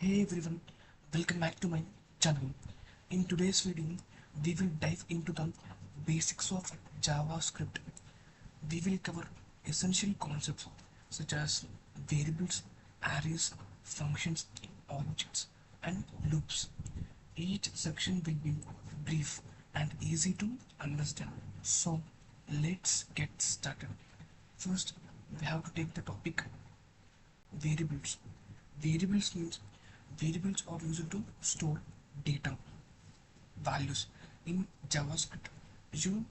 Hey everyone, welcome back to my channel. In today's video, we will dive into the basics of JavaScript. We will cover essential concepts such as variables, arrays, functions, objects, and loops. Each section will be brief and easy to understand. So let's get started. First, we have to take the topic variables. Variables are used to store data values in JavaScript. You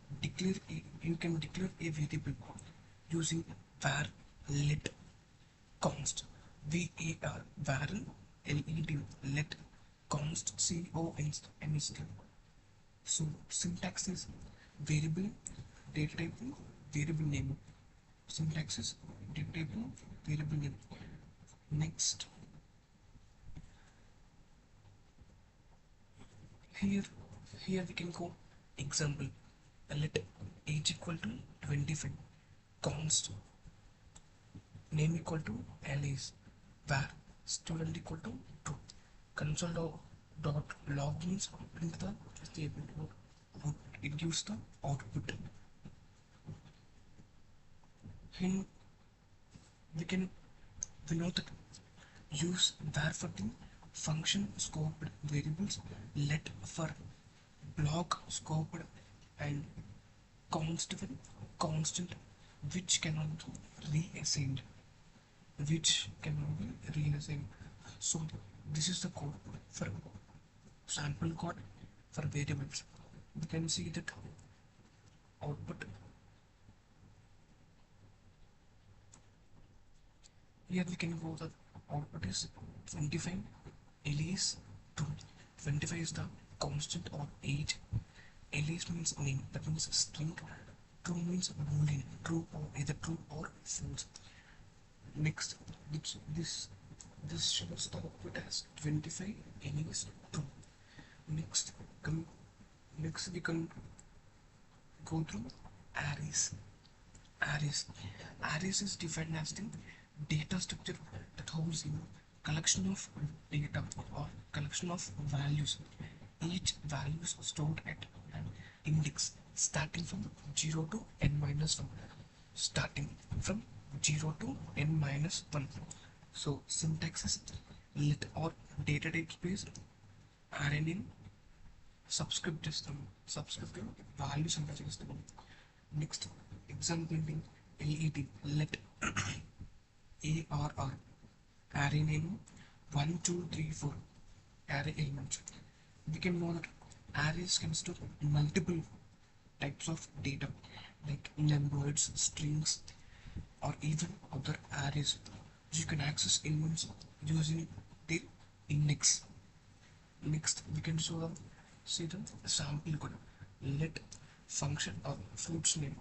can declare a variable using var let const var let const const. So syntax is variable data type variable name. Syntax is data type variable name. Next, here here we can go example. Let age equal to 25, const name equal to alice, var student equal to true. Console dot log means print the statement. It gives the output. Here we know that use var for the function scoped variables, let for block scoped, and const for constant which cannot be reassigned. So this is the code for sample code for variables. We can see that output. Here we can go the output is 25, alias 2. 25 is the constant or age. Alias means name, that means string. True means boolean, true or either true or false. Next, this shows the output as 25, alias 2. Next, next we can go through arrays. Arrays is defined as the data structure that holds a collection of data or collection of values. Each value is stored at an index starting from 0 to n minus 1. Starting from 0 to n minus 1. So syntax is let or data type space array name subscript system value syntax system. Next, example being let arr array name 1 2 3 4 array elements. We can know that arrays can store multiple types of data like numbers, strings, or even other arrays. You can access elements using their index. Next, we can see the sample code. Let function or fruits name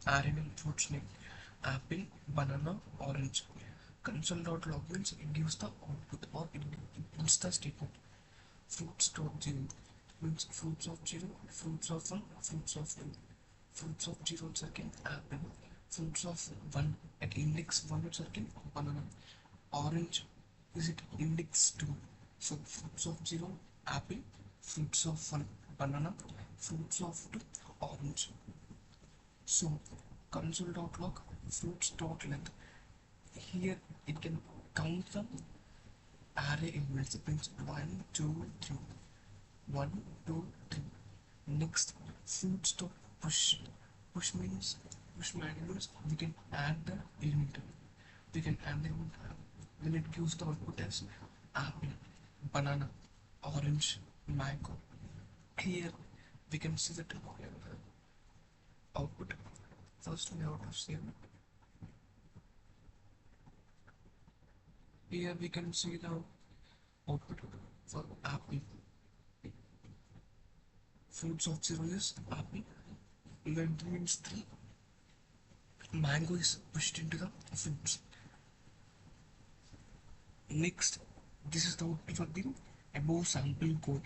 array name fruits name apple, banana, orange. Console.log means it gives the output or it prints the statement. Fruits.0 means fruits of 0, fruits of 1, fruits of 2. Fruits of 0 second apple, fruits of 1 at index 1 second banana. Orange is it index 2. So fruits of 0 apple, fruits of 1 banana, fruits of 2 orange. So console.log fruits.length. Here it can count the array elements. It means 1 2 3 1 2 3. Next, fruits.push. Push means we can add the element. We can add the element. Then it gives the output as apple, banana, orange, mango. Here we can see that output. First we have to save. Here we can see the output for apple. Fruits of 0 is apple. Length means 3. Mango is pushed into the fruits. Next, this is the output for the above sample code.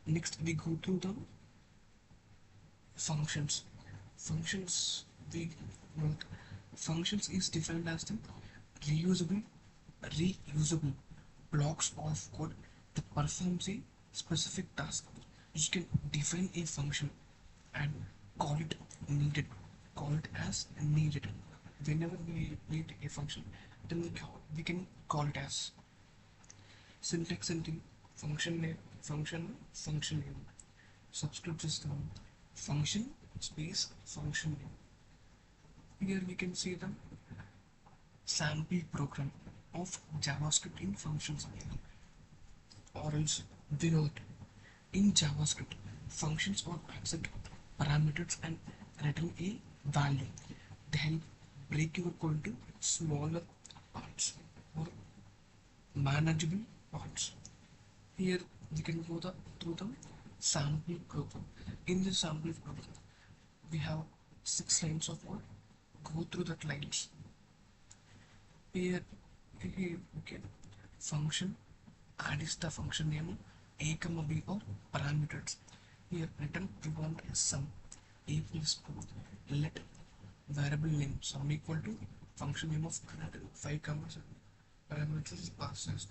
Next, we go through the functions. Functions functions is defined as the reusable blocks of code that performs a specific task. You can define a function and call it needed, call it as needed. Whenever we need a function, then we can call it as syntax and function name, function name, subscript system, function space function name. Here we can see the sample program of JavaScript in functions, or else we know that in JavaScript functions are accept parameters and return a value. They help break your code into smaller parts or manageable parts. Here we can go through the sample program. In this sample program, we have 6 lines of code. Go through that lines. Here okay, function add is the function name a comma b or parameters. Here return we want a sum a plus b. Let variable name sum equal to function name of 5 comma 7. Parameters is passed as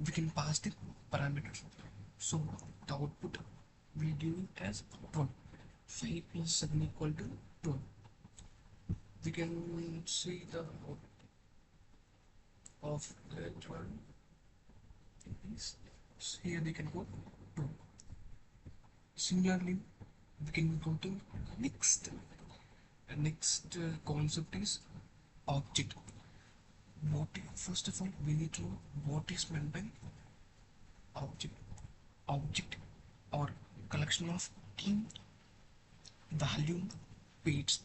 we can pass the parameters. So the output we give it as 12. 5 plus 7 equal to 12. We can see the output of the 12 is here. We can go to similarly we can go to next. Next concept is object. First of all we need to know what is meant by object. Object or collection of key value pairs.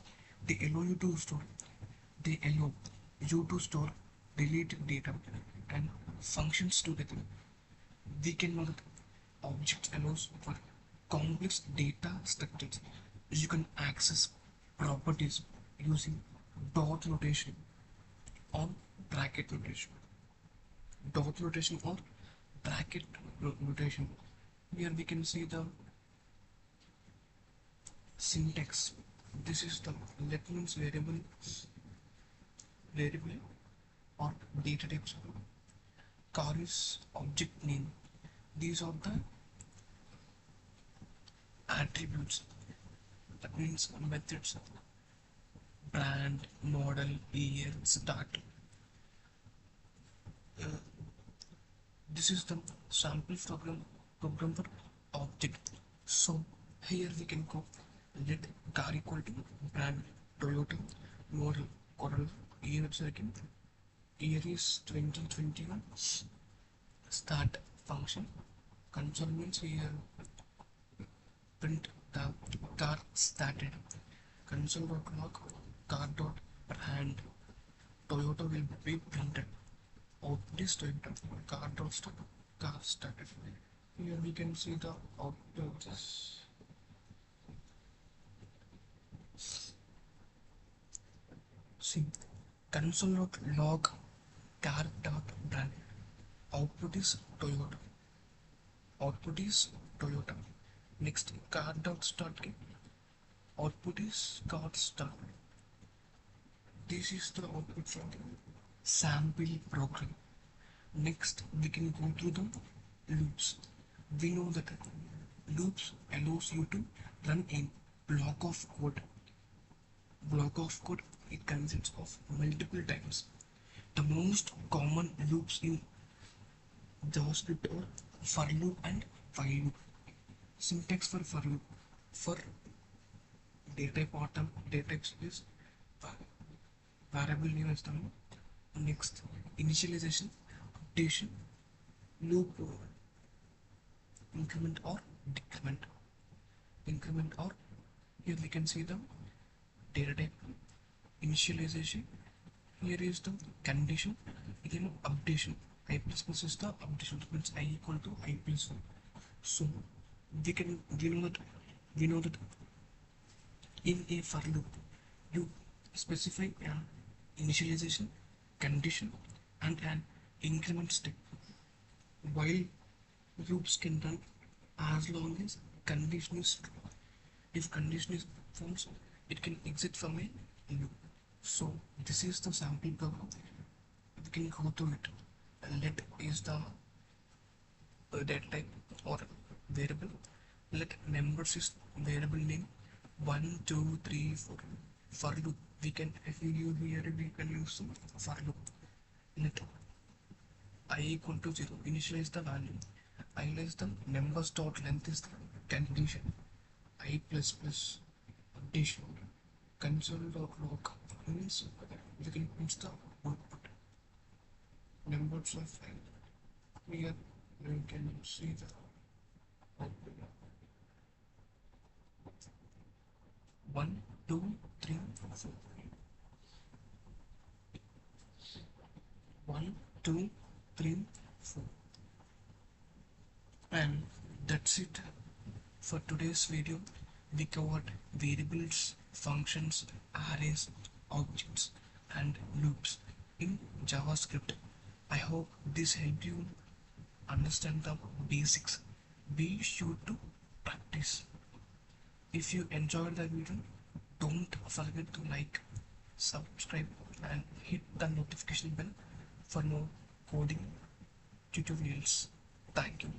They allow you to store deleted data and functions together. We can know that objects allows for complex data structures. You can access properties using dot notation or bracket notation. Dot notation or bracket notation. Here we can see the syntax. This is the let means variable or data types. Car is object name. These are the attributes. That means methods. Brand, model, year, start. This is the sample program for object. So here we can go let car equal to brand Toyota, model Corolla, year second, year is 2021. Start function. Console means here print the car started. Console.log car.brand Toyota will be printed. Output is Toyota car.start car started. Here we can see the output. See console.log car.brand. Output is Toyota. Output is Toyota. Next car.start. Output is car start. This is the output from the sample program. Next we can go through the loops. We know that loops allows you to run a block of code. It consists of multiple times. The most common loops in JavaScript are for loop and while loop. Syntax for loop. For data bottom data is variable name is the next initialization, updation, loop, increment or decrement. Increment or here we can see the data type initialization. Here is the condition, again updation. I plus plus is the updation, that means I equal to I plus 1. So we know that in a for loop you specify an initialization, condition and an increment step. While loops can run as long as condition is true. If condition is false, it can exit from a loop. So this is the sample program. We can go through it. let is the data type or variable. Let members is variable name 1, 2, 3, 4. For loop, we can, if we use here, we can use some for loop. Let I equal to 0, initialize the value. I less the numbers dot length is the condition. I plus plus addition. Console dot log means we can use the output. Numbers of here we can see the output. 1, 2, 3, 4. 1, 2, 3, 4. And that's it for today's video. We covered variables, functions, arrays, objects, and loops in JavaScript. I hope this helped you understand the basics. Be sure to practice. If you enjoyed the video, don't forget to like, subscribe, and hit the notification bell for more coding tutorials. Thank you.